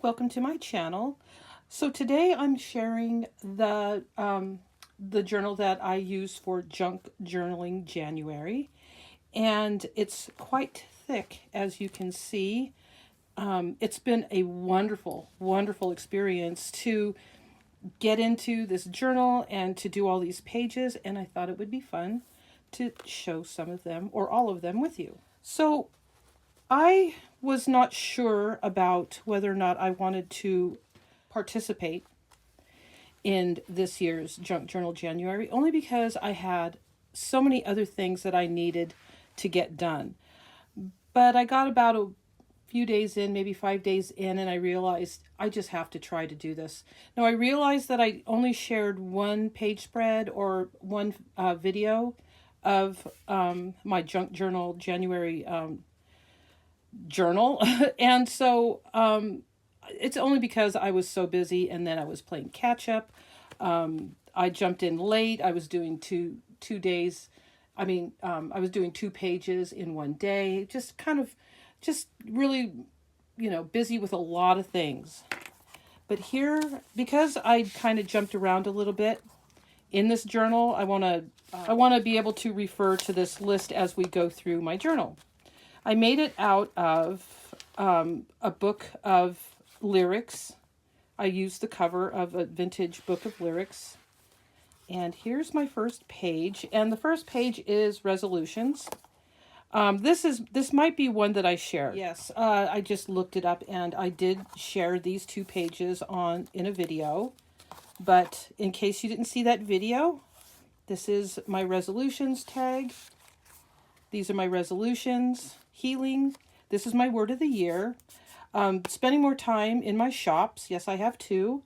welcome to my channel. So today I'm sharing the journal that I use for junk journaling January, and it's quite thick, as you can see. It's been a wonderful experience to get into this journal and to do all these pages, and I thought it would be fun to show some of them or all of them with you. So I was not sure about whether or not I wanted to participate in this year's Junk Journal January, only because I had so many other things that I needed to get done. But I got about a few days in, maybe 5 days in, and I realized I just have to try to do this. Now, I realized that I only shared one page spread or one video of my Junk Journal January journal. And so it's only because I was so busy, and then I was playing catch up. I jumped in late. I was doing two days. I was doing 2 pages in one day, just really, busy with a lot of things. But here, because I kind of jumped around a little bit in this journal, I want to be able to refer to this list as we go through my journal. I made it out of a book of lyrics. I used the cover of a vintage book of lyrics. And here's my first page. And the first page is resolutions. This might be one that I shared. Yes, I just looked it up, and I did share these 2 pages in a video. But in case you didn't see that video, this is my resolutions tag. These are my resolutions. Healing. This is my word of the year. Spending more time in my shops. Yes, I have 2.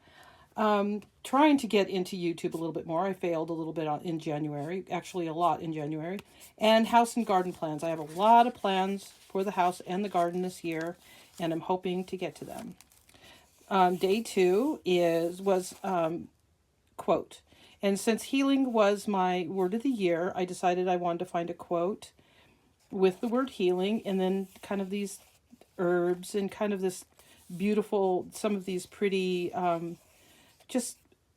Trying to get into YouTube a little bit more. I failed a little bit in January. Actually, a lot in January. And house and garden plans. I have a lot of plans for the house and the garden this year, and I'm hoping to get to them. Day 2 was quote. And since healing was my word of the year, I decided I wanted to find a quote with the word healing, and then kind of these herbs and kind of this beautiful, some of these pretty,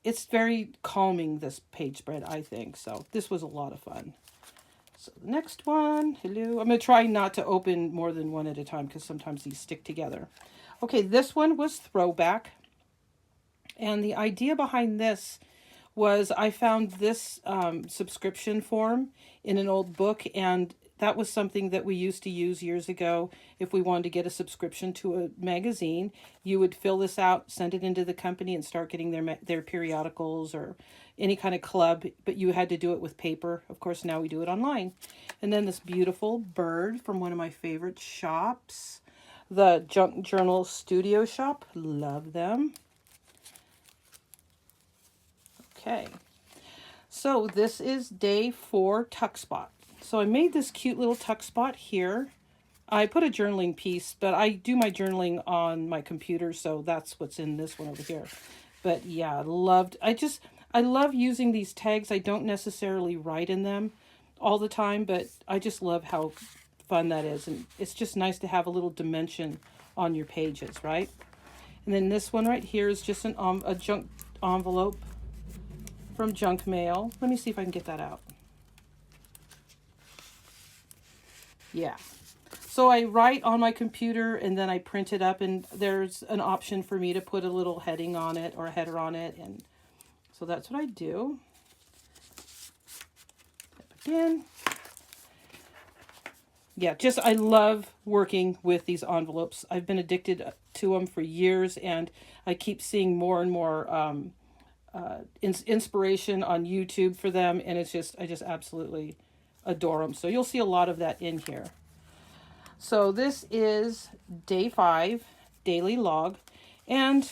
it's very calming, this page spread, I think. So this was a lot of fun. So the next one, hello. I'm going to try not to open more than one at a time because sometimes these stick together. Okay, this one was throwback. And the idea behind this was I found this subscription form in an old book, and that was something that we used to use years ago. If we wanted to get a subscription to a magazine, you would fill this out, send it into the company, and start getting their periodicals or any kind of club, but you had to do it with paper. Of course, now we do it online. And then this beautiful bird from one of my favorite shops, the TheJunkJournalStudio shop. Love them. Okay. So this is day 4 tuck spot. So I made this cute little tuck spot here. I put a journaling piece, but I do my journaling on my computer, so that's what's in this one over here. But yeah, I love using these tags. I don't necessarily write in them all the time, but I just love how fun that is. And it's just nice to have a little dimension on your pages, right? And then this one right here is just a junk envelope from junk mail. Let me see if I can get that out. Yeah. So I write on my computer and then I print it up, and there's an option for me to put a little heading on it or a header on it. And so that's what I do. Again. Yeah, I love working with these envelopes. I've been addicted to them for years, and I keep seeing more and more inspiration on YouTube for them, and I just absolutely adore them. So you'll see a lot of that in here. So this is day 5, daily log. And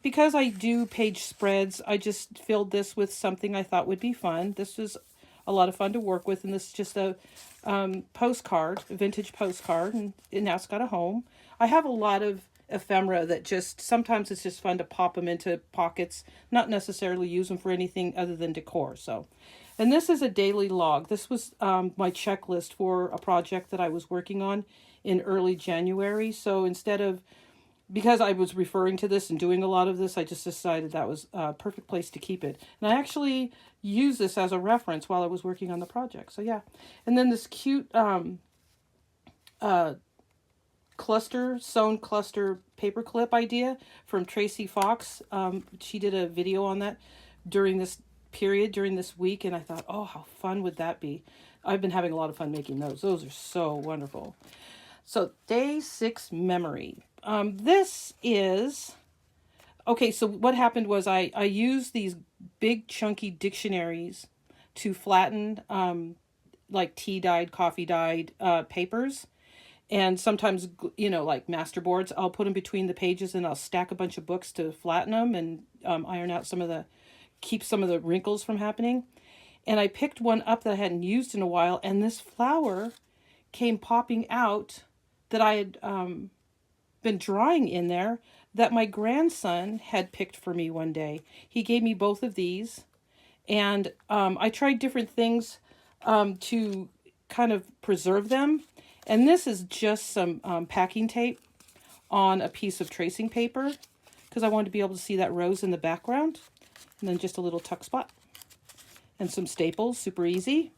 because I do page spreads, I just filled this with something I thought would be fun. This was a lot of fun to work with, and this is just a postcard, a vintage postcard, and now it's got a home. I have a lot of ephemera that sometimes it's just fun to pop them into pockets, not necessarily use them for anything other than decor. And this is a daily log. This was my checklist for a project that I was working on in early January. So instead of because I was referring to this and doing a lot of this, I just decided that was a perfect place to keep it. And I actually used this as a reference while I was working on the project. So yeah. And then this cute sewn cluster paperclip idea from Tracie Fox. She did a video on that during this week, and I thought, oh, how fun would that be? I've been having a lot of fun making those. Those are so wonderful. So day 6 memory. This is, okay, so what happened was I used these big chunky dictionaries to flatten like tea-dyed, coffee-dyed papers. And sometimes, you know, like masterboards, I'll put them between the pages and I'll stack a bunch of books to flatten them and iron out keep some of the wrinkles from happening. And I picked one up that I hadn't used in a while, and this flower came popping out that I had been drawing in there that my grandson had picked for me one day. He gave me both of these, and I tried different things to kind of preserve them. And this is just some packing tape on a piece of tracing paper because I wanted to be able to see that rose in the background. And then just a little tuck spot and some staples, super easy.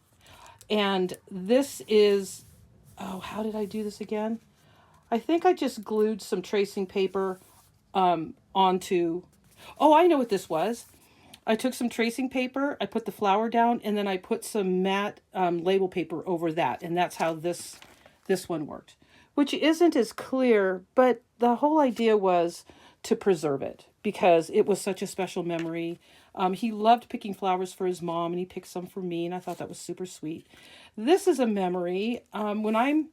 And this is, oh, how did I do this again? I think I just glued some tracing paper onto, oh, I know what this was. I took some tracing paper, I put the flower down, and then I put some matte label paper over that. And that's how this one worked, which isn't as clear, but the whole idea was to preserve it because it was such a special memory. He loved picking flowers for his mom, and he picked some for me, and I thought that was super sweet. This is a memory. When I'm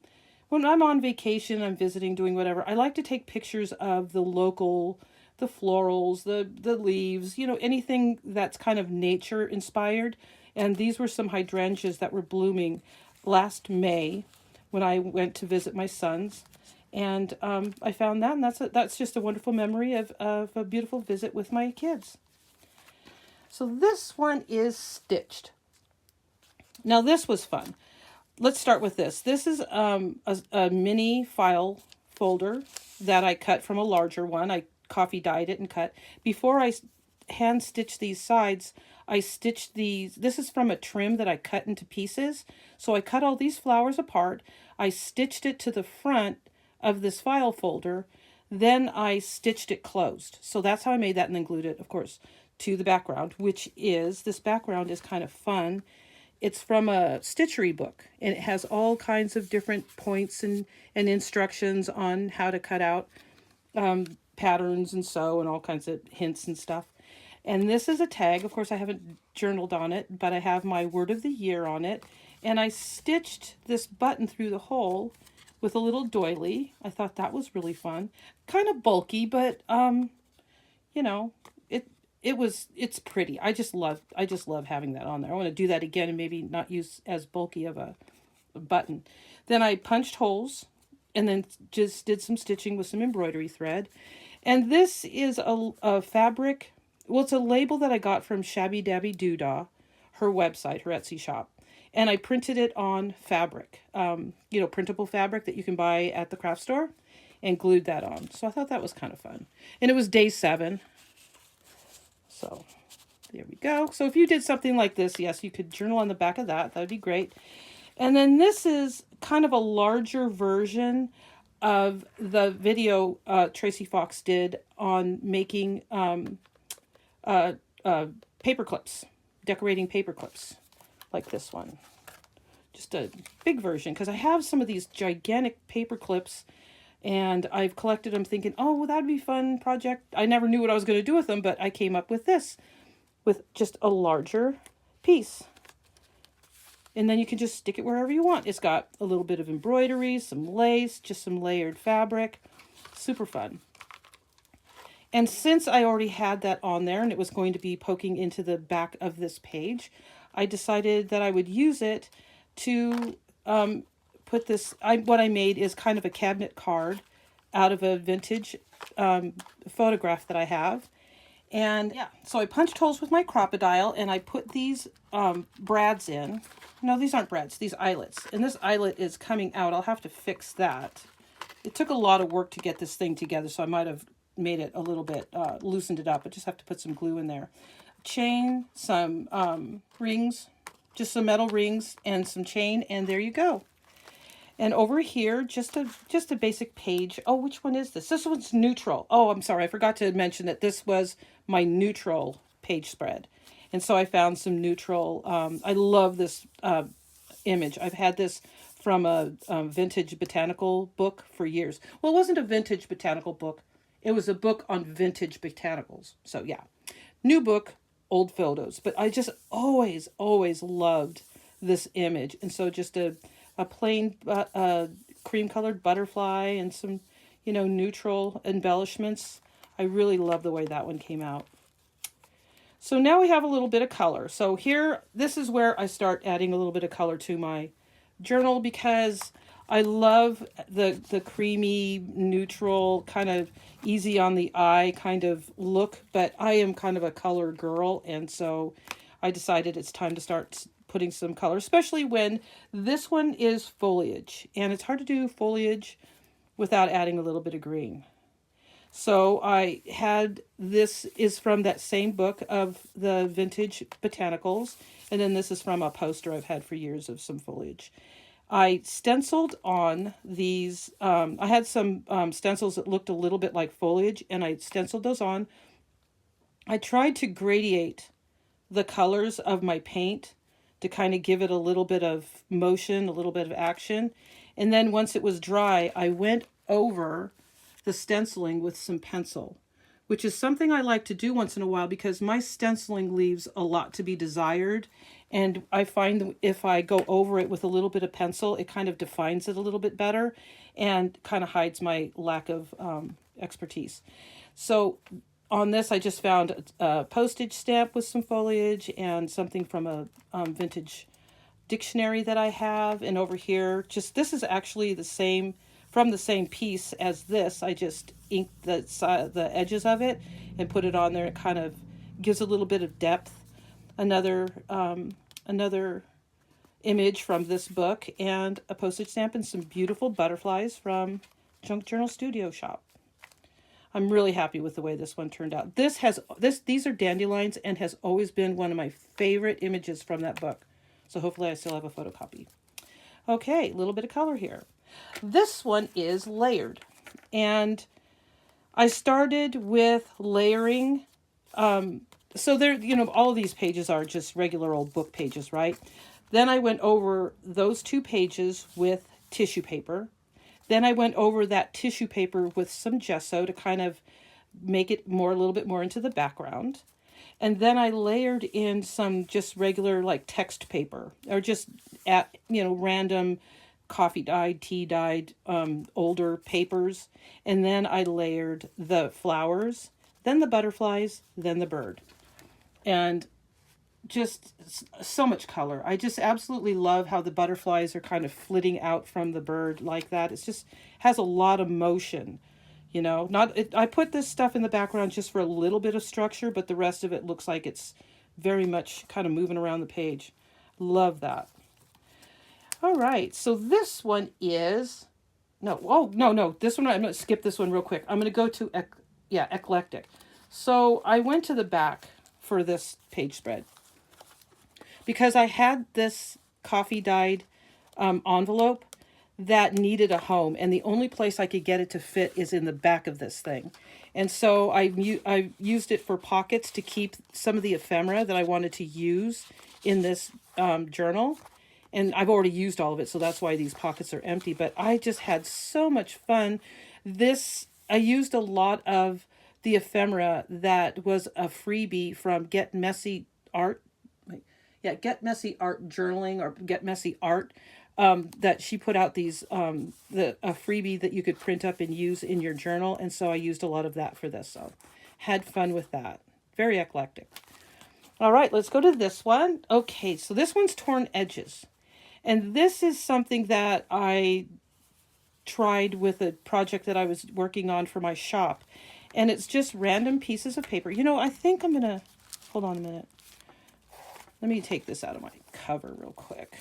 on vacation, I'm visiting, doing whatever, I like to take pictures of the florals, the leaves, you know, anything that's kind of nature inspired. And these were some hydrangeas that were blooming last May when I went to visit my sons. And I found that, and that's just a wonderful memory of a beautiful visit with my kids. So this one is stitched. Now this was fun. Let's start with this. This is a mini file folder that I cut from a larger one. I coffee dyed it and cut. Before I hand stitched these sides, I stitched these. This is from a trim that I cut into pieces. So I cut all these flowers apart. I stitched it to the front of this file folder. Then I stitched it closed. So that's how I made that, and then glued it, of course, to the background, which is, this background is kind of fun. It's from a stitchery book, and it has all kinds of different points and instructions on how to cut out patterns and sew and all kinds of hints and stuff. And this is a tag. Of course, I haven't journaled on it, but I have my word of the year on it. And I stitched this button through the hole with a little doily. I thought that was really fun. Kind of bulky, but you know, it's pretty. I just love having that on there. I want to do that again and maybe not use as bulky of a button. Then I punched holes and then just did some stitching with some embroidery thread. And this is a fabric. Well, it's a label that I got from ShabbyDabbyDodah, her website, her Etsy shop. And I printed it on fabric, you know, printable fabric that you can buy at the craft store, and glued that on. So I thought that was kind of fun. And it was day 7. So there we go. So if you did something like this, yes, you could journal on the back of that. That would be great. And then this is kind of a larger version of the video Tracie Fox did on making paper clips, decorating paper clips like this one. Just a big version, because I have some of these gigantic paper clips and I've collected them thinking, oh, well, that'd be a fun project. I never knew what I was going to do with them, but I came up with this with just a larger piece. And then you can just stick it wherever you want. It's got a little bit of embroidery, some lace, just some layered fabric. Super fun. And since I already had that on there and it was going to be poking into the back of this page, I decided that I would use it to put this. What I made is kind of a cabinet card out of a vintage photograph that I have. And yeah, so I punched holes with my crocodile and I put these brads in. No, these aren't brads, these eyelets. And this eyelet is coming out. I'll have to fix that. it took a lot of work to get this thing together, so I might have made it a little bit, loosened it up. I just have to put some glue in there. Chain, some rings, just some metal rings and some chain, and there you go. And over here, just a basic page. Oh, which one is this? This one's neutral. Oh, I'm sorry. I forgot to mention that this was my neutral page spread. And so I found some neutral. I love this image. I've had this from a vintage botanical book for years. Well, it wasn't a vintage botanical book. It was a book on vintage botanicals. So yeah, new book, old photos. But I just always loved this image. And so just a plain cream colored butterfly and some, neutral embellishments. I really love the way that one came out. So now we have a little bit of color. So here, this is where I start adding a little bit of color to my journal, because I love the creamy, neutral, kind of easy on the eye kind of look, but I am kind of a color girl, and so I decided it's time to start putting some color, especially when this one is foliage, and it's hard to do foliage without adding a little bit of green. So I had, this is from that same book of the vintage botanicals, and then this is from a poster I've had for years of some foliage. I stenciled on these, I had some stencils that looked a little bit like foliage, and I stenciled those on. I tried to gradiate the colors of my paint to kind of give it a little bit of motion, a little bit of action. And then once it was dry, I went over the stenciling with some pencil, which is something I like to do once in a while because my stenciling leaves a lot to be desired. And I find that if I go over it with a little bit of pencil, it kind of defines it a little bit better and kind of hides my lack of expertise. So on this, I just found a postage stamp with some foliage and something from a vintage dictionary that I have. And over here, this is actually the same, from the same piece as this. I just inked the edges of it and put it on there. It kind of gives a little bit of depth. Another image from this book, and a postage stamp and some beautiful butterflies from TheJunkJournalStudio shop. I'm really happy with the way this one turned out. These are dandelions and has always been one of my favorite images from that book. So hopefully I still have a photocopy. Okay, a little bit of color here. This one is layered, and I started with layering. So there, all of these pages are just regular old book pages, right? Then I went over those 2 pages with tissue paper. Then I went over that tissue paper with some gesso to kind of make it a little bit more into the background. And then I layered in some just regular like text paper, or just random coffee dyed, tea dyed, older papers. And then I layered the flowers, then the butterflies, then the bird. And just so much color. I just absolutely love how the butterflies are kind of flitting out from the bird like that. It's just has a lot of motion, I put this stuff in the background just for a little bit of structure, but the rest of it looks like it's very much kind of moving around the page. Love that. All right, so this one is, no, this one, I'm going to skip this one real quick. I'm going to go to, eclectic. So I went to the back for this page spread because I had this coffee dyed envelope that needed a home, and the only place I could get it to fit is in the back of this thing. And so I used it for pockets to keep some of the ephemera that I wanted to use in this journal. And I've already used all of it, so that's why these pockets are empty. But I just had so much fun. I used a lot of the ephemera that was a freebie from Get Messy Art. Get Messy Art Journaling, or Get Messy Art. That she put out these, a freebie that you could print up and use in your journal. And so I used a lot of that for this. So had fun with that. Very eclectic. All right, let's go to this one. Okay, so this one's Torn Edges. And this is something that I tried with a project that I was working on for my shop. And it's just random pieces of paper. I think I'm going to, hold on a minute. Let me take this out of my cover real quick.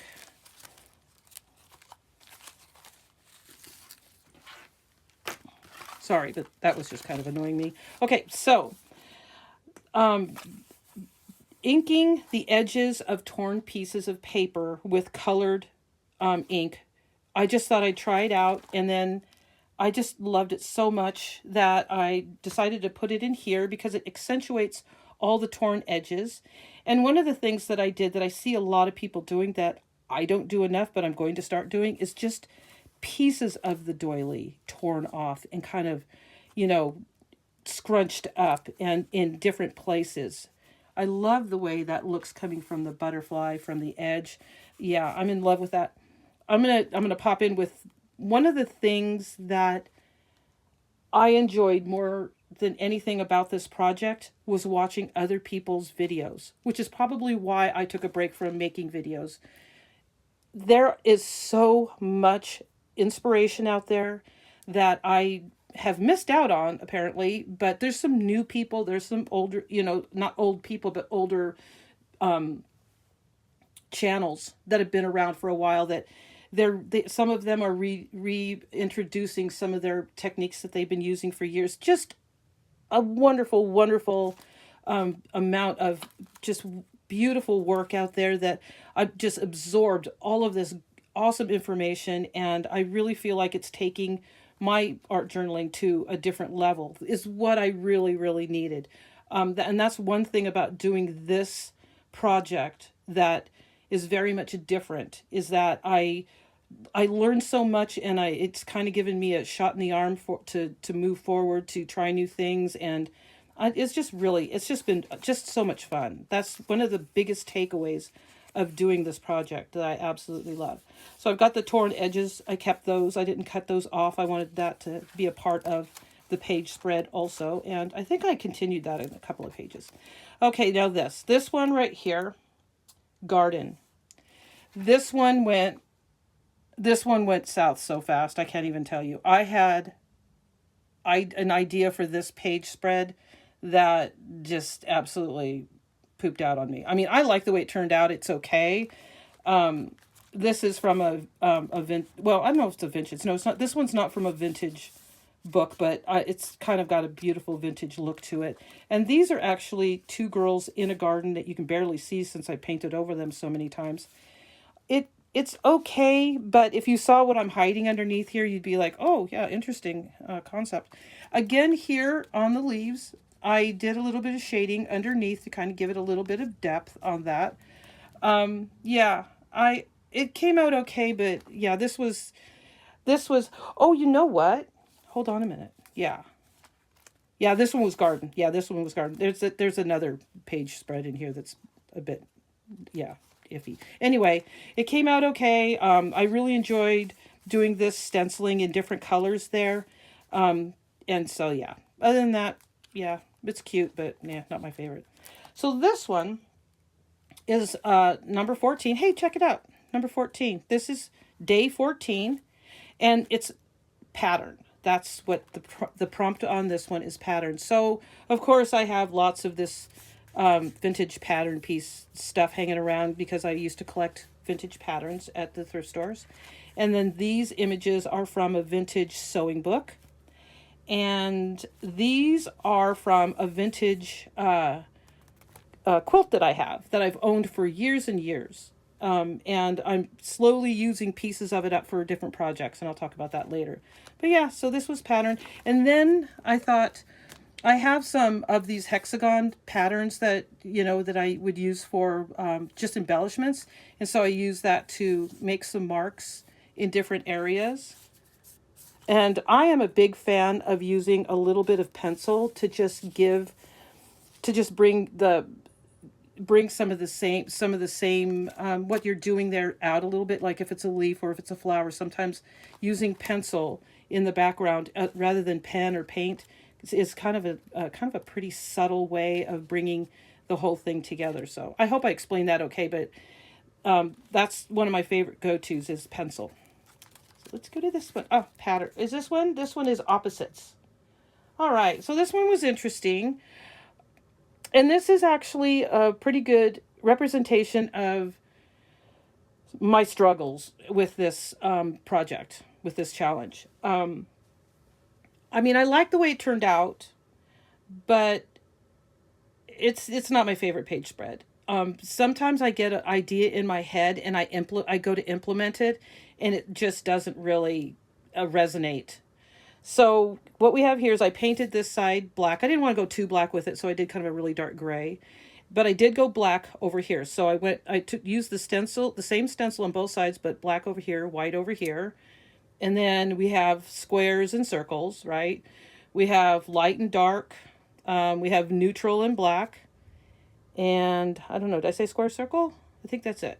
Sorry, but that was just kind of annoying me. Okay, so um, inking the edges of torn pieces of paper with colored ink. I just thought I'd try it out, and then I just loved it so much that I decided to put it in here because it accentuates all the torn edges. And one of the things that I did that I see a lot of people doing that I don't do enough, but I'm going to start doing, is just pieces of the doily torn off and kind of, you know, scrunched up and in different places. I love the way that looks coming from the butterfly, from the edge. Yeah, I'm in love with that. I'm gonna pop in with one of the things that I enjoyed more than anything about this project was watching other people's videos, which is probably why I took a break from making videos. There is so much inspiration out there that I have missed out on, apparently, but there's some new people, there's some older, you know, not old people, but older channels that have been around for a while that some of them are reintroducing some of their techniques that they've been using for years. Just a wonderful, wonderful amount of just beautiful work out there that I've just absorbed all of this awesome information, and I really feel like it's taking my art journaling to a different level, is what I really, really needed. And that's one thing about doing this project that is very much different, is that I learned so much, and it's kind of given me a shot in the arm to move forward, to try new things, and it's just been just so much fun. That's one of the biggest takeaways of doing this project that I absolutely love. So I've got the torn edges. I kept those. I didn't cut those off. I wanted that to be a part of the page spread also, and I think I continued that in a couple of pages. Okay, now this one right here, garden. This one went south so fast, I can't even tell you. I had an idea for this page spread that just absolutely pooped out on me. I mean, I like the way it turned out. It's okay. This is from well, I don't know if it's a vintage. No, it's not. This one's not from a vintage book, but it's kind of got a beautiful vintage look to it. And these are actually two girls in a garden that you can barely see since I painted over them so many times. It's okay, but if you saw what I'm hiding underneath here, you'd be like, oh, yeah, interesting concept. Again, here on the leaves, I did a little bit of shading underneath to kind of give it a little bit of depth on that. Yeah, it came out okay, but yeah, this was, oh, you know what? Hold on a minute. Yeah, this one was garden. Yeah, this one was garden. There's another page spread in here that's a bit, yeah, iffy. Anyway, it came out okay. I really enjoyed doing this stenciling in different colors there. And so, yeah, other than that, yeah, it's cute, but yeah, not my favorite. So this one is number 14. Hey, check it out. Number 14. This is day 14, and it's pattern. That's what the prompt on this one is, pattern. So, of course, I have lots of this vintage pattern piece stuff hanging around because I used to collect vintage patterns at the thrift stores. And then these images are from a vintage sewing book. And these are from a vintage quilt that I have, that I've owned for years and years. And I'm slowly using pieces of it up for different projects, and I'll talk about that later. But yeah, so this was pattern. And then I thought, I have some of these hexagon patterns that, you know, that I would use for just embellishments. And so I use that to make some marks in different areas. And I am a big fan of using a little bit of pencil to just bring some of the same what you're doing there out a little bit, like if it's a leaf or if it's a flower. Sometimes using pencil in the background rather than pen or paint is kind of a pretty subtle way of bringing the whole thing together. So I hope I explained that okay, but that's one of my favorite go-tos is pencil. So let's go to this one. Oh, pattern. Is this one? This one is opposites. All right, so this one was interesting. And this is actually a pretty good representation of my struggles with this project, with this challenge. I mean, I like the way it turned out, but it's not my favorite page spread. Sometimes I get an idea in my head and I go to implement it, and it just doesn't really resonate. So what we have here is I painted this side black. I didn't want to go too black with it, so I did kind of a really dark gray. But I did go black over here. So used the stencil, the same stencil on both sides, but black over here, white over here. And then we have squares and circles, right? We have light and dark. We have neutral and black. And I don't know, did I say square circle? I think that's it.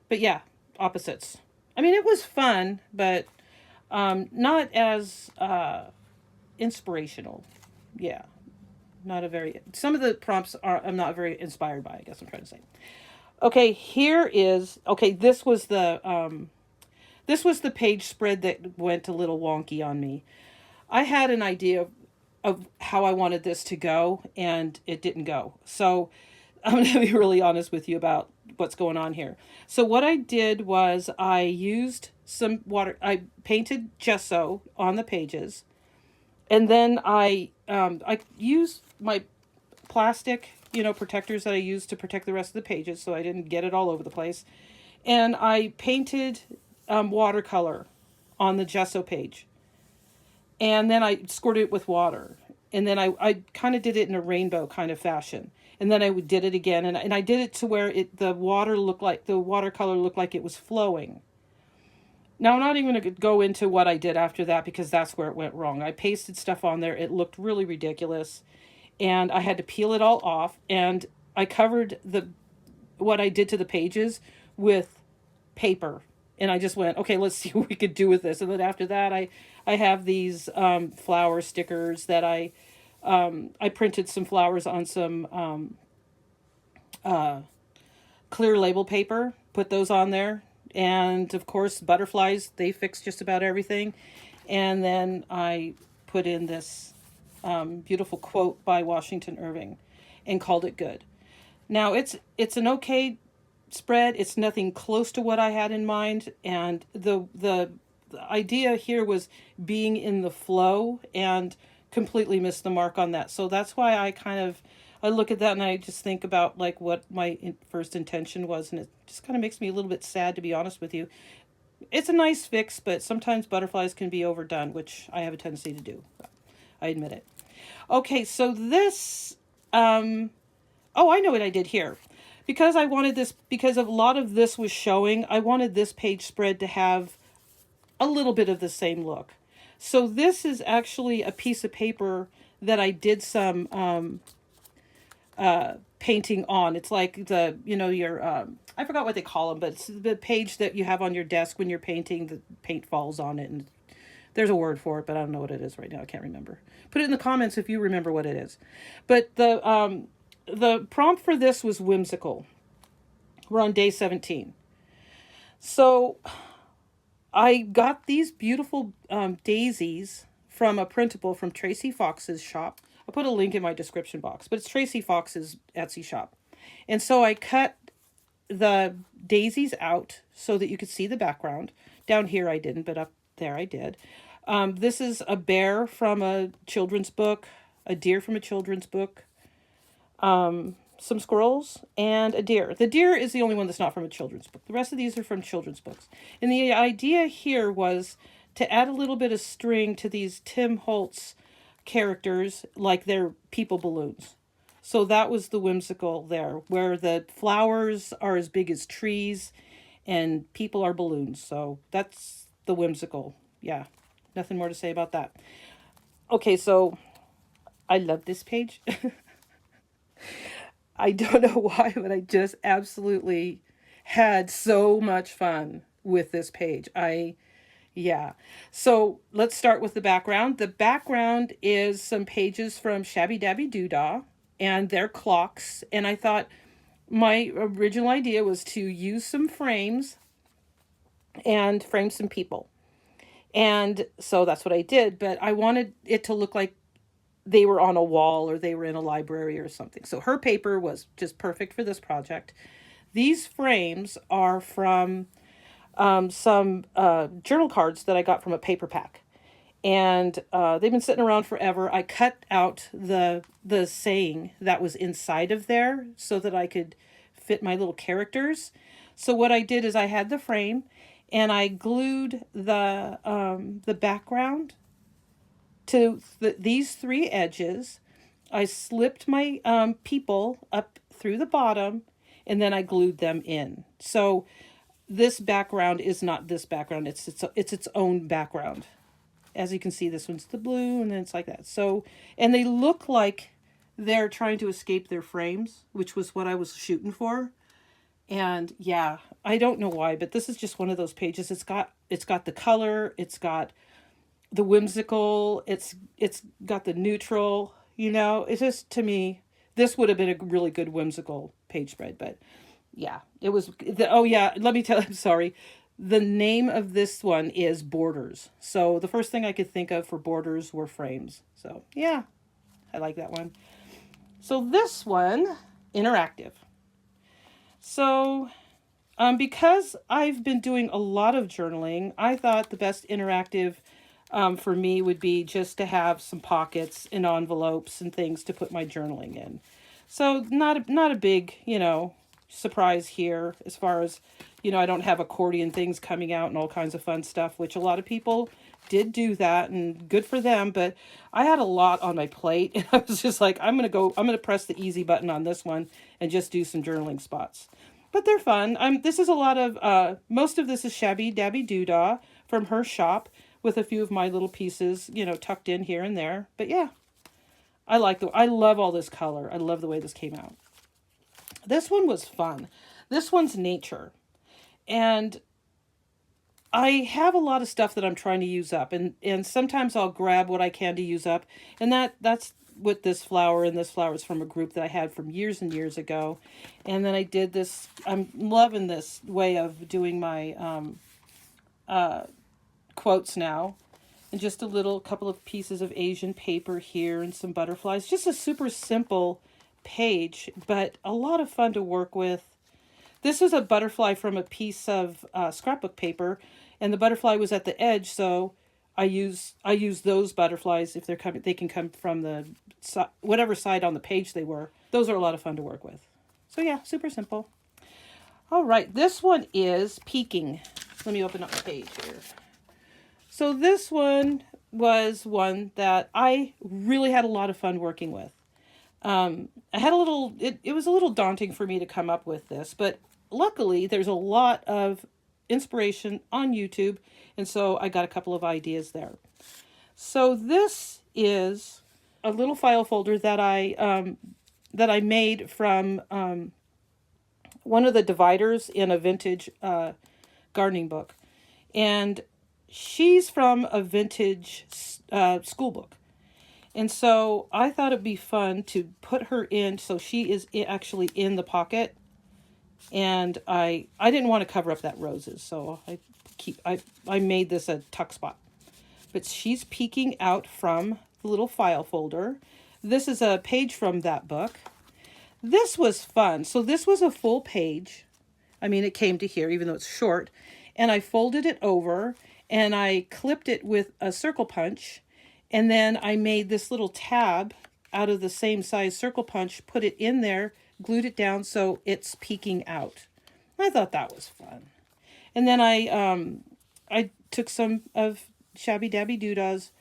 But yeah, opposites. I mean, it was fun, but not as inspirational. Yeah, not a very. Some of the prompts I'm not very inspired by. I guess I'm trying to say. Okay, here is okay. This was the page spread that went a little wonky on me. I had an idea of how I wanted this to go, and it didn't go. So I'm going to be really honest with you about what's going on here. So what I did was I used some water. I painted gesso on the pages, and then I used my plastic, protectors that I used to protect the rest of the pages, so I didn't get it all over the place. And I painted watercolor on the gesso page, and then I squirted it with water, and then I kind of did it in a rainbow kind of fashion. And then I did it again, and I did it to where the watercolor looked like it was flowing. Now, I'm not even going to go into what I did after that because that's where it went wrong. I pasted stuff on there. It looked really ridiculous, and I had to peel it all off, and I covered what I did to the pages with paper. And I just went, okay, let's see what we could do with this. And then after that, I have these flower stickers that I printed some flowers on some clear label paper, put those on there. And of course, butterflies, they fix just about everything. And then I put in this beautiful quote by Washington Irving and called it good. Now, it's an okay spread. It's nothing close to what I had in mind. And the idea here was being in the flow, and completely missed the mark on that. So that's why I look at that and I just think about like what my first intention was, and it just kind of makes me a little bit sad, to be honest with you. It's a nice fix, but sometimes butterflies can be overdone, which I have a tendency to do. I admit it. Okay, so this, oh, I know what I did here. Because I wanted this, because a lot of this was showing, I wanted this page spread to have a little bit of the same look. So this is actually a piece of paper that I did some painting on. It's like your I forgot what they call them, but it's the page that you have on your desk when you're painting. The paint falls on it, and there's a word for it, but I don't know what it is right now. I can't remember. Put it in the comments if you remember what it is. But the prompt for this was whimsical. We're on day 17. So I got these beautiful daisies from a printable from Tracie Fox's shop. I'll put a link in my description box, but it's Tracie Fox's Etsy shop. And so I cut the daisies out so that you could see the background. Down here I didn't, but up there I did. This is a bear from a children's book, a deer from a children's book, some squirrels, and a deer. The deer is the only one that's not from a children's book. The rest of these are from children's books. And the idea here was to add a little bit of string to these Tim Holtz characters, like they're people balloons. So that was the whimsical there, where the flowers are as big as trees and people are balloons. So that's the whimsical. Yeah, nothing more to say about that. Okay, so I love this page. I don't know why, but I just absolutely had so much fun with this page. Yeah. So let's start with the background. The background is some pages from ShabbyDabbyDodah and their clocks. And I thought my original idea was to use some frames and frame some people. And so that's what I did. But I wanted it to look like they were on a wall or they were in a library or something. So her paper was just perfect for this project. These frames are from some journal cards that I got from a paper pack. and they've been sitting around forever. I cut out the saying that was inside of there so that I could fit my little characters. So what I did is I had the frame, and I glued the background to these three edges. I slipped my people up through the bottom, and then I glued them in. So this background is not this background. It's its own background. As you can see, this one's the blue, and then it's like that. So, and they look like they're trying to escape their frames, which was what I was shooting for. And yeah, I don't know why, but this is just one of those pages. It's got the color, it's got the whimsical, it's got the neutral, you know. It's just, to me, this would have been a really good whimsical page spread, but yeah, it was oh yeah, let me tell, I'm sorry. The name of this one is Borders. So the first thing I could think of for borders were frames. So yeah, I like that one. So this one, interactive. So because I've been doing a lot of journaling, I thought the best interactive for me would be just to have some pockets and envelopes and things to put my journaling in. So not a big, you know, surprise here as far as, you know, I don't have accordion things coming out and all kinds of fun stuff, which a lot of people did do that, and good for them. But I had a lot on my plate, and I was just like, I'm going to press the easy button on this one and just do some journaling spots. But they're fun. This is a lot of, most of this is ShabbyDabbyDodah from her shop, with a few of my little pieces, you know, tucked in here and there. But yeah, I love all this color. I love the way this came out. This one was fun. This one's nature. And I have a lot of stuff that I'm trying to use up, and sometimes I'll grab what I can to use up. And that's what this flower, and this flower is from a group that I had from years and years ago. And then I did this. I'm loving this way of doing my quotes now. And just a couple of pieces of Asian paper here and some butterflies. Just a super simple page, but a lot of fun to work with. This is a butterfly from a piece of scrapbook paper, and the butterfly was at the edge, so I use those butterflies if they're coming. They can come from the whatever side on the page they were. Those are a lot of fun to work with. So yeah, super simple. All right, this one is peeking. Let me open up the page here. So this one was one that I really had a lot of fun working with. I had it was a little daunting for me to come up with this, but luckily there's a lot of inspiration on YouTube, and so I got a couple of ideas there. So this is a little file folder that I made from one of the dividers in a vintage gardening book, and she's from a vintage school book. And so I thought it'd be fun to put her in, so she is actually in the pocket. And I didn't want to cover up that roses, so I made this a tuck spot. But she's peeking out from the little file folder. This is a page from that book. This was fun. So this was a full page. I mean, it came to here, even though it's short. And I folded it over, and I clipped it with a circle punch. And then I made this little tab out of the same size circle punch, put it in there, glued it down so it's peeking out. I thought that was fun. And then I took some of ShabbyDabbyDodah's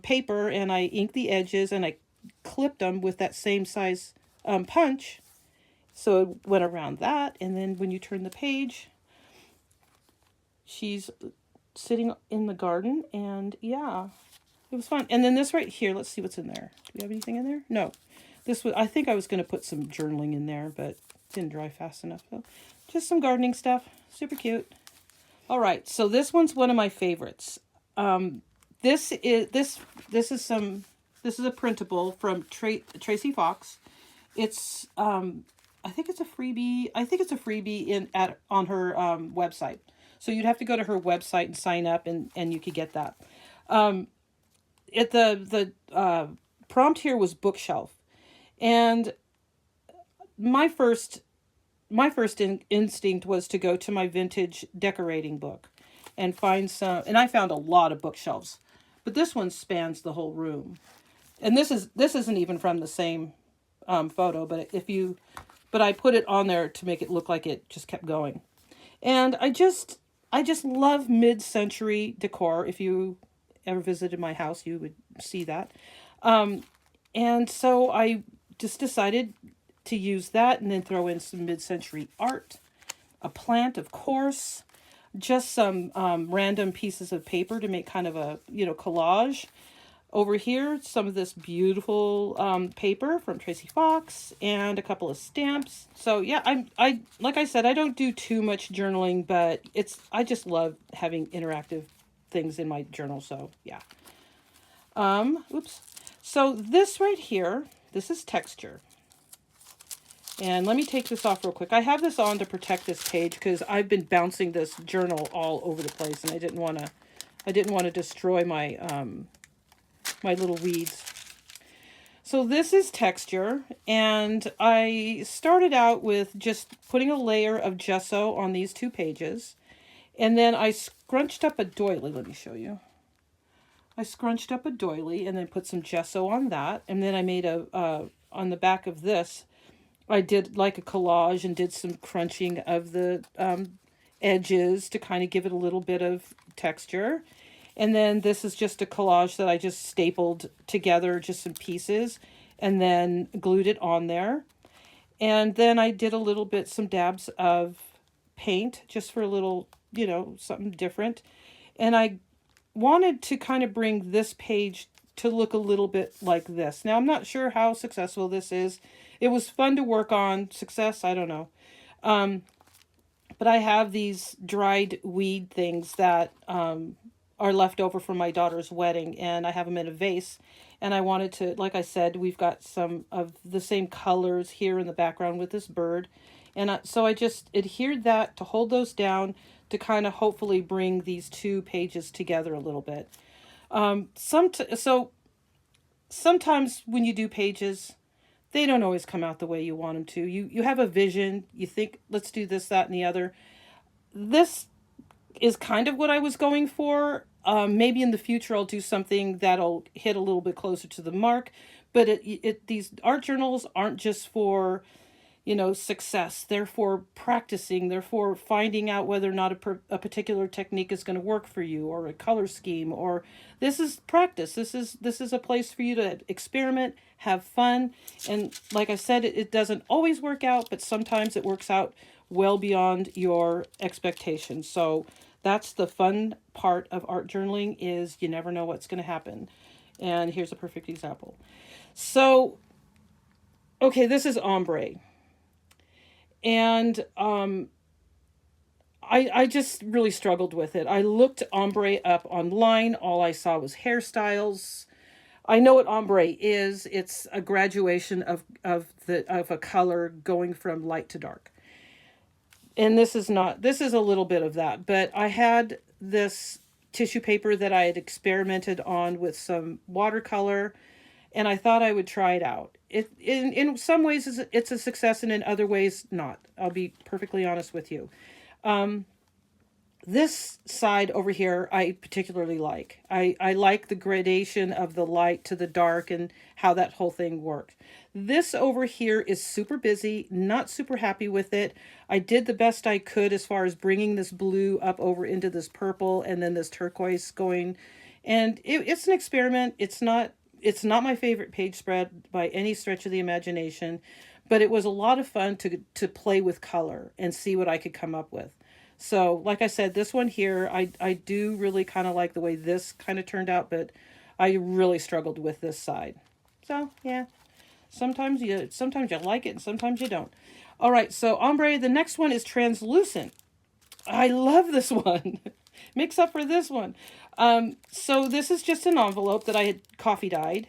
paper, and I inked the edges, and I clipped them with that same size punch. So it went around that, and then when you turn the page, she's sitting in the garden, and yeah, it was fun. And then this right here, let's see what's in there. Do we have anything in there? No. I think I was going to put some journaling in there, but it didn't dry fast enough. So just some gardening stuff. Super cute. All right, so this one's one of my favorites. This is a printable from Tracie Fox. It's I think it's a freebie. I think it's a freebie on her website. So you'd have to go to her website and sign up, and you could get that. The prompt here was bookshelf, and my first instinct was to go to my vintage decorating book and find some. And I found a lot of bookshelves, but this one spans the whole room. And this isn't even from the same photo, but I put it on there to make it look like it just kept going. And I just love mid-century decor. If you ever visited my house, you would see that. And so I just decided to use that and then throw in some mid-century art, a plant, of course, just some random pieces of paper to make kind of a, collage. Over here, some of this beautiful paper from Tracie Fox and a couple of stamps. So yeah, I like I said, I don't do too much journaling, but I just love having interactive things in my journal. So yeah. Oops. So this right here, this is texture. And let me take this off real quick. I have this on to protect this page because I've been bouncing this journal all over the place, and I didn't want to destroy my my little weeds. So this is texture, and I started out with just putting a layer of gesso on these 2 pages, and then I scrunched up a doily. Let me show you. I scrunched up a doily and then put some gesso on that, and then I made on the back of this, I did like a collage and did some crunching of the edges to kind of give it a little bit of texture. And then this is just a collage that I just stapled together, just some pieces, and then glued it on there. And then I did some dabs of paint just for a little, something different. And I wanted to kind of bring this page to look a little bit like this. Now, I'm not sure how successful this is. It was fun to work on. Success, I don't know. But I have these dried weed things that are left over from my daughter's wedding, and I have them in a vase. And I wanted to, like I said, we've got some of the same colors here in the background with this bird. And so I just adhered that to hold those down to kind of hopefully bring these 2 pages together a little bit. So sometimes when you do pages, they don't always come out the way you want them to. You have a vision, you think, let's do this, that, and the other. This is kind of what I was going for. Maybe in the future I'll do something that'll hit a little bit closer to the mark. But these art journals aren't just for, success. They're for practicing. They're for finding out whether or not a particular technique is going to work for you, or a color scheme, or this is practice. This is a place for you to experiment, have fun. And like I said, it doesn't always work out, but sometimes it works out well beyond your expectations. So that's the fun part of art journaling, is you never know what's going to happen. And here's a perfect example. So, okay, this is ombre. And I just really struggled with it. I looked ombre up online. All I saw was hairstyles. I know what ombre is. It's a graduation of a color going from light to dark. And this is a little bit of that, but I had this tissue paper that I had experimented on with some watercolor, and I thought I would try it out. In some ways it's a success, and in other ways not. I'll be perfectly honest with you. This side over here, I particularly like. I like the gradation of the light to the dark and how that whole thing worked. This over here is super busy, not super happy with it. I did the best I could as far as bringing this blue up over into this purple and then this turquoise going. And it's an experiment. It's not my favorite page spread by any stretch of the imagination, but it was a lot of fun to play with color and see what I could come up with. So, like I said, this one here, I do really kind of like the way this kind of turned out, but I really struggled with this side. So, yeah, sometimes you like it and sometimes you don't. All right, so ombre, the next one is translucent. I love this one. Makes up for this one. So this is just an envelope that I had coffee dyed,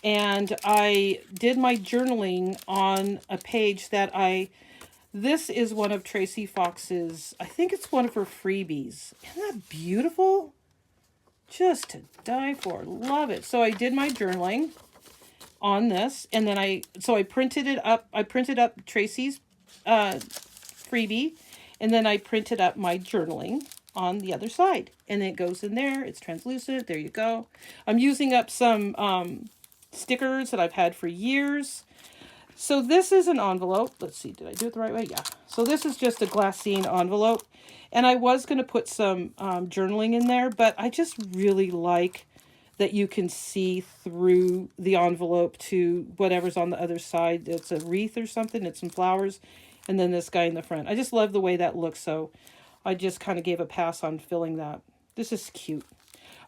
and I did my journaling on a page that this is one of Tracie Fox's, I think it's one of her freebies. Isn't that beautiful? Just to die for. Love it. So I did my journaling on this, and then I printed it up. I printed up Tracie's freebie, and then I printed up my journaling on the other side. And then it goes in there. It's translucent. There you go. I'm using up some stickers that I've had for years. So this is an envelope. Let's see, did I do it the right way? Yeah. So this is just a glassine envelope. And I was going to put some journaling in there, but I just really like that you can see through the envelope to whatever's on the other side. It's a wreath or something. It's some flowers. And then this guy in the front. I just love the way that looks. So I just kind of gave a pass on filling that. This is cute.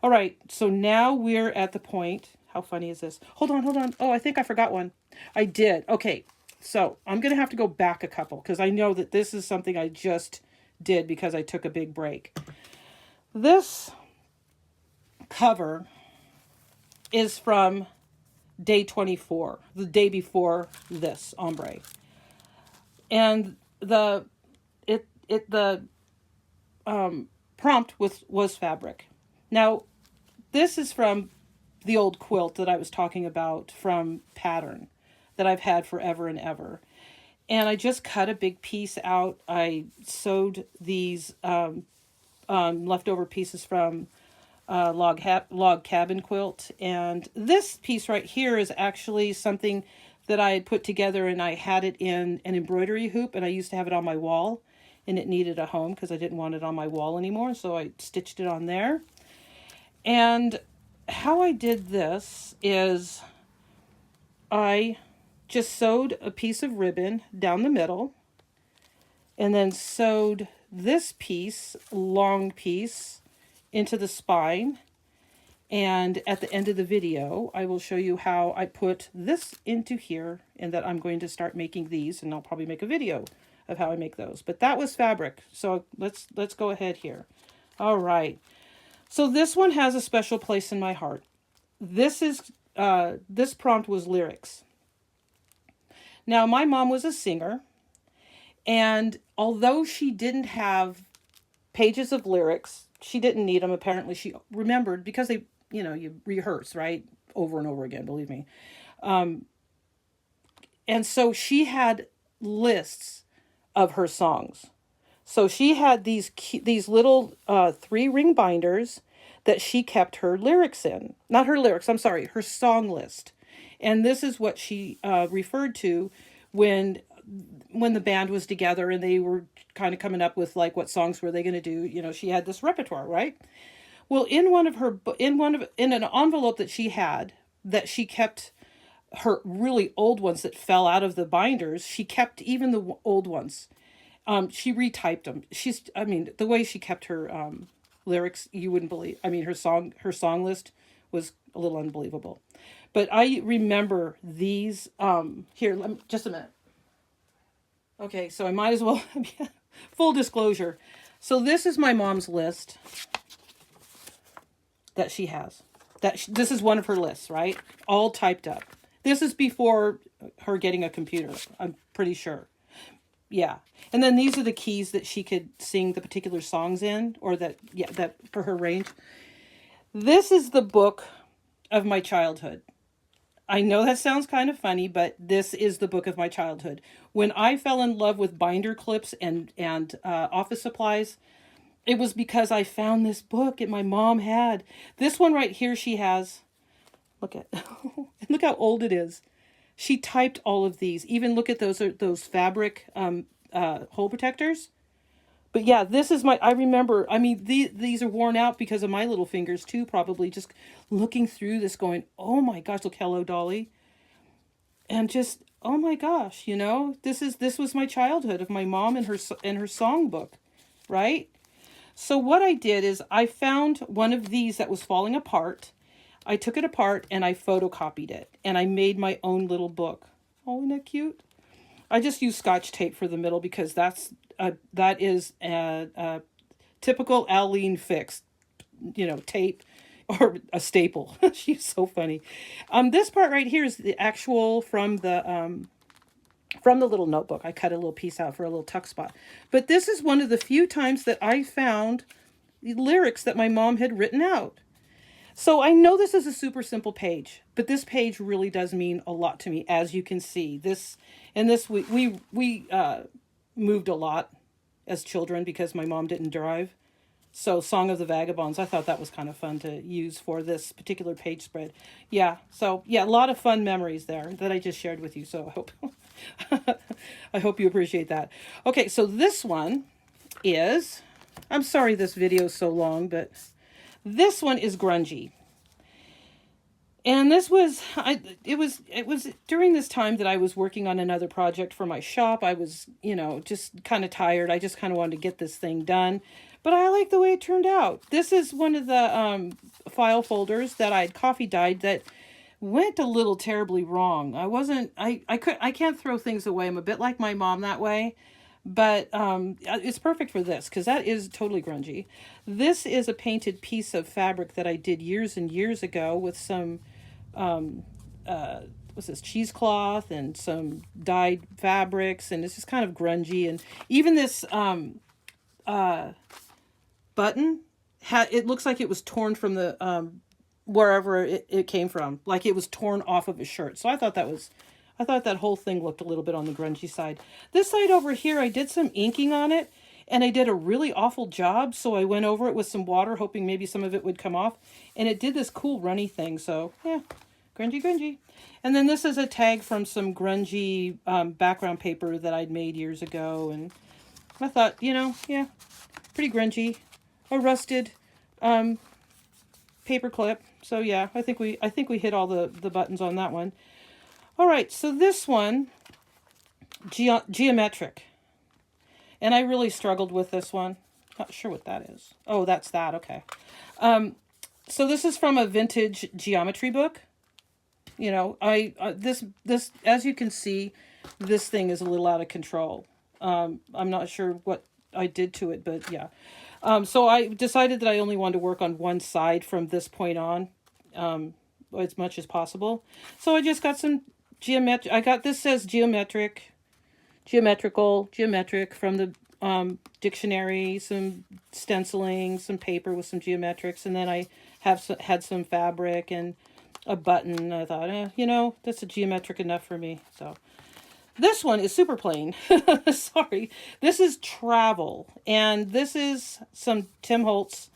All right. So now we're at the point. How funny is this? Hold on, hold on. Oh, I think I forgot one. I did. Okay. So I'm going to have to go back a couple because I know that this is something I just did because I took a big break. This cover is from day 24, the day before this ombre. And the prompt was fabric. Now, this is from the old quilt that I was talking about from Pattern that I've had forever and ever. And I just cut a big piece out. I sewed these leftover pieces from log cabin quilt. And this piece right here is actually something that I had put together, and I had it in an embroidery hoop, and I used to have it on my wall, and it needed a home because I didn't want it on my wall anymore. So I stitched it on there. And how I did this is I just sewed a piece of ribbon down the middle and then sewed this piece, long piece, into the spine. And at the end of the video, I will show you how I put this into here and that I'm going to start making these, and I'll probably make a video of how I make those. But that was fabric. So let's go ahead here. All right. So this one has a special place in my heart. This prompt was lyrics. Now, my mom was a singer, and although she didn't have pages of lyrics, she didn't need them. Apparently, she remembered because they, you rehearse, right? Over and over again, believe me. And so she had lists of her songs. So she had these little 3-ring binders that she kept her lyrics in. Not her lyrics, I'm sorry, her song list. And this is what she referred to when the band was together and they were kind of coming up with like what songs were they going to do. She had this repertoire, right? Well, in an envelope that she had, that she kept her really old ones that fell out of the binders, she kept even the old ones. She retyped them. The way she kept her lyrics, you wouldn't believe. Her song list was a little unbelievable. But I remember these, here, just a minute. Okay, so I might as well, full disclosure. So this is my mom's list that she has. This is one of her lists, right? All typed up. This is before her getting a computer, I'm pretty sure. Yeah. And then these are the keys that she could sing the particular songs in, or that for her range. This is the book of my childhood. I know that sounds kind of funny, but this is the book of my childhood. When I fell in love with binder clips and office supplies, it was because I found this book that my mom had. This one right here she has. Look look how old it is. She typed all of these. Even look at those fabric hole protectors. But yeah, this is I remember, these are worn out because of my little fingers too, probably just looking through this going, oh my gosh, look, hello, Dolly. And just, oh my gosh, this was my childhood of my mom and her songbook, right? So what I did is I found one of these that was falling apart. I took it apart and I photocopied it and I made my own little book. Oh, isn't that cute? I just use Scotch tape for the middle because that is a typical Aline Fix, tape or a staple. She's so funny. This part right here is the actual from the little notebook. I cut a little piece out for a little tuck spot. But this is one of the few times that I found the lyrics that my mom had written out. So I know this is a super simple page, but this page really does mean a lot to me, as you can see. We moved a lot as children because my mom didn't drive. So Song of the Vagabonds, I thought that was kind of fun to use for this particular page spread. Yeah, so yeah, a lot of fun memories there that I just shared with you. So I hope I hope you appreciate that. Okay, so this one is, I'm sorry this video is so long, but this one is grungy. And this was, it was during this time that I was working on another project for my shop. I was, you know, just kind of tired. I just kind of wanted to get this thing done. But I like the way it turned out. This is one of the file folders that I'd coffee dyed that went a little terribly wrong. I can't throw things away. I'm a bit like my mom that way. But it's perfect for this because that is totally grungy. This is a painted piece of fabric that I did years and years ago with some, what's this, cheesecloth and some dyed fabrics. And it's just kind of grungy. And even this button, it looks like it was torn from the, wherever it came from. Like it was torn off of a shirt. So I thought that whole thing looked a little bit on the grungy side. This side over here, I did some inking on it, and I did a really awful job, so I went over it with some water, hoping maybe some of it would come off, and it did this cool runny thing, so yeah, grungy, grungy. And then this is a tag from some grungy background paper that I'd made years ago, and I thought, you know, yeah, pretty grungy. A rusted paper clip, so yeah, I think we hit all the buttons on that one. All right, so this one, geometric. And I really struggled with this one. Not sure what that is. Oh, that's that, okay. So this is from a vintage geometry book. You know, this, as you can see, this thing is a little out of control. I'm not sure what I did to it, but yeah. So I decided that I only wanted to work on one side from this point on, as much as possible. So I just got some this says geometric from the dictionary, some stenciling, some paper with some geometrics, and then I had some fabric and a button. I thought, you know, that's a geometric enough for me. So this one is super plain. Sorry. This is travel, and this is some Tim Holtz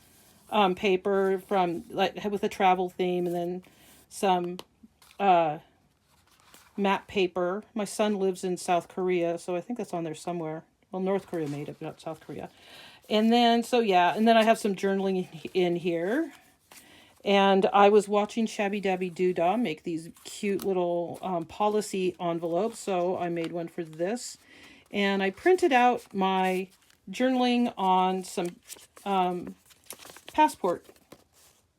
paper from with a travel theme, and then some map paper. My son lives in South Korea, so I think that's on there somewhere. Well, North Korea made it, but not South Korea. And then, so yeah, and then I have some journaling in here. And I was watching ShabbyDabbyDodah make these cute little policy envelopes, so I made one for this. And I printed out my journaling on some passport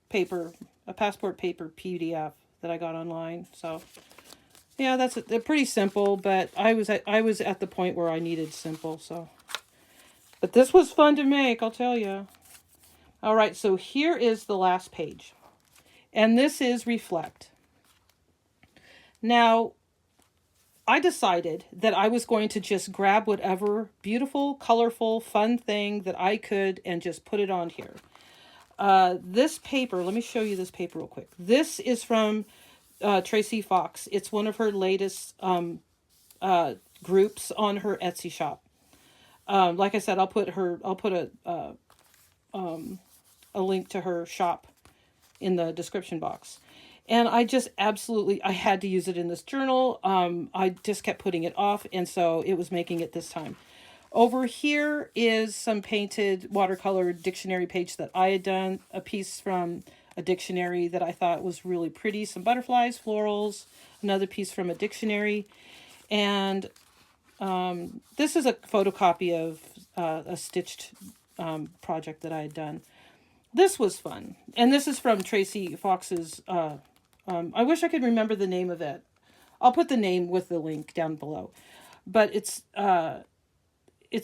paper, a passport paper PDF that I got online. So yeah, they're pretty simple, but I was at the point where I needed simple, so. But this was fun to make, I'll tell you. All right, so here is the last page. And this is Reflect. Now, I decided that I was going to just grab whatever beautiful, colorful, fun thing that I could and just put it on here. This paper, let me show you this paper real quick. This is from Tracie Fox. It's one of her latest groups on her Etsy shop. Like I said, I'll put a link to her shop in the description box. And I just I had to use it in this journal. I just kept putting it off, and so it was making it this time. Over here is some painted watercolor dictionary page that I had done, a piece from a dictionary that I thought was really pretty, some butterflies, florals, another piece from a dictionary, and this is a photocopy of a stitched project that I had done. This was fun, and this is from Tracie Fox's, I wish I could remember the name of it. I'll put the name with the link down below, but it's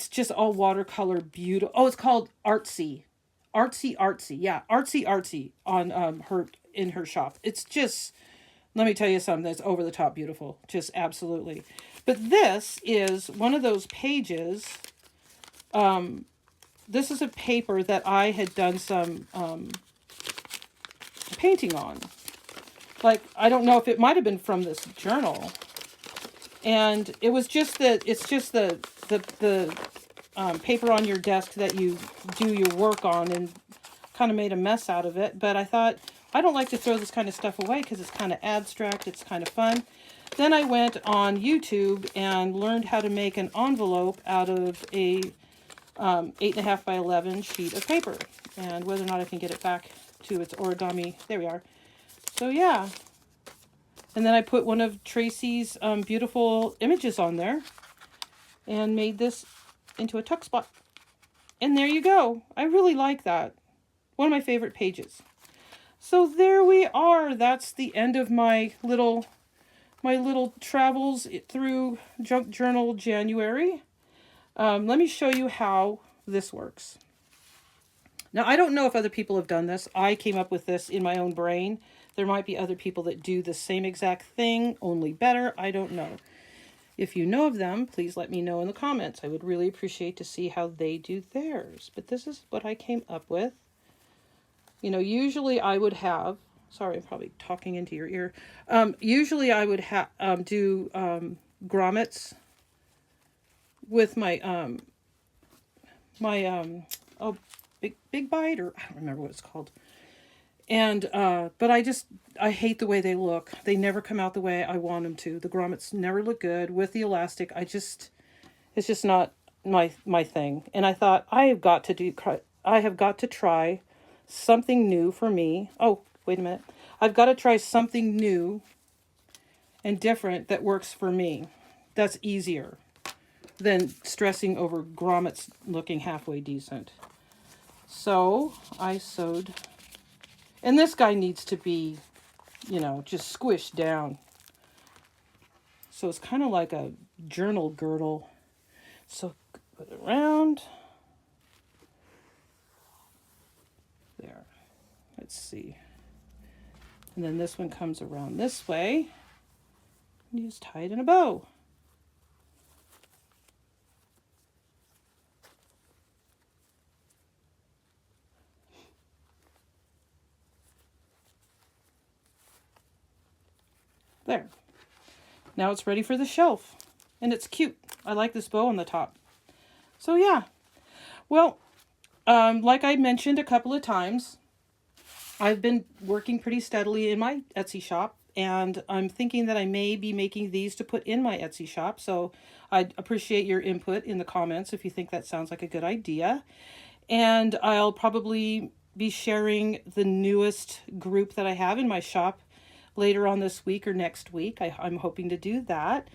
just all watercolor beautiful. Oh, it's called Artsy. Yeah, Artsy on in her shop. It's just, let me tell you something that's over the top beautiful. Just absolutely. But this is one of those pages. This is a paper that I had done some painting on. Like, I don't know if it might have been from this journal. And it was just that, it's just the paper on your desk that you do your work on, and kind of made a mess out of it. But I thought, I don't like to throw this kind of stuff away because it's kind of abstract. It's kind of fun. Then I went on YouTube and learned how to make an envelope out of a 8.5 by 11 sheet of paper. And whether or not I can get it back to its origami. There we are. So yeah. And then I put one of Tracie's beautiful images on there and made this into a tuck spot. And there you go. I really like that. One of my favorite pages. So there we are. That's the end of my little travels through Junk Journal January. Let me show you how this works. Now, I don't know if other people have done this. I came up with this in my own brain. There might be other people that do the same exact thing, only better. I don't know. If you know of them, please let me know in the comments. I would really appreciate to see how they do theirs. But this is what I came up with. You know, usually I would have, sorry, I'm probably talking into your ear. Usually I would do grommets with my, big bite, or I don't remember what it's called. And, but I hate the way they look. They never come out the way I want them to. The grommets never look good with the elastic. it's just not my thing. And I thought, I have got to try something new for me. Oh, wait a minute. I've got to try something new and different that works for me. That's easier than stressing over grommets looking halfway decent. So I sewed, and this guy needs to be, you know, just squished down. So it's kind of like a journal girdle. So put it around. There. Let's see. And then this one comes around this way. And you just tie it in a bow. There. Now it's ready for the shelf. And it's cute. I like this bow on the top. So yeah. Well, like I mentioned a couple of times, I've been working pretty steadily in my Etsy shop. And I'm thinking that I may be making these to put in my Etsy shop. So I'd appreciate your input in the comments if you think that sounds like a good idea. And I'll probably be sharing the newest group that I have in my shop later on this week or next week. I'm hoping to do that.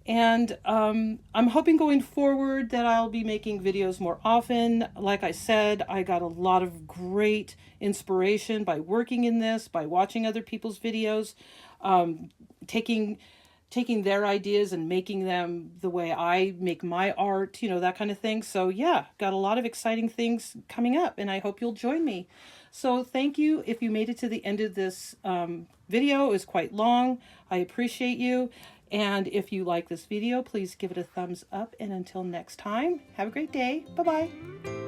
And I'm hoping going forward that I'll be making videos more often. Like I said, I got a lot of great inspiration by working in this, by watching other people's videos, taking their ideas and making them the way I make my art, you know, that kind of thing. So yeah, got a lot of exciting things coming up, and I hope you'll join me. So thank you if you made it to the end of this video. It was quite long. I appreciate you. And if you like this video, please give it a thumbs up. And until next time, have a great day. Bye-bye.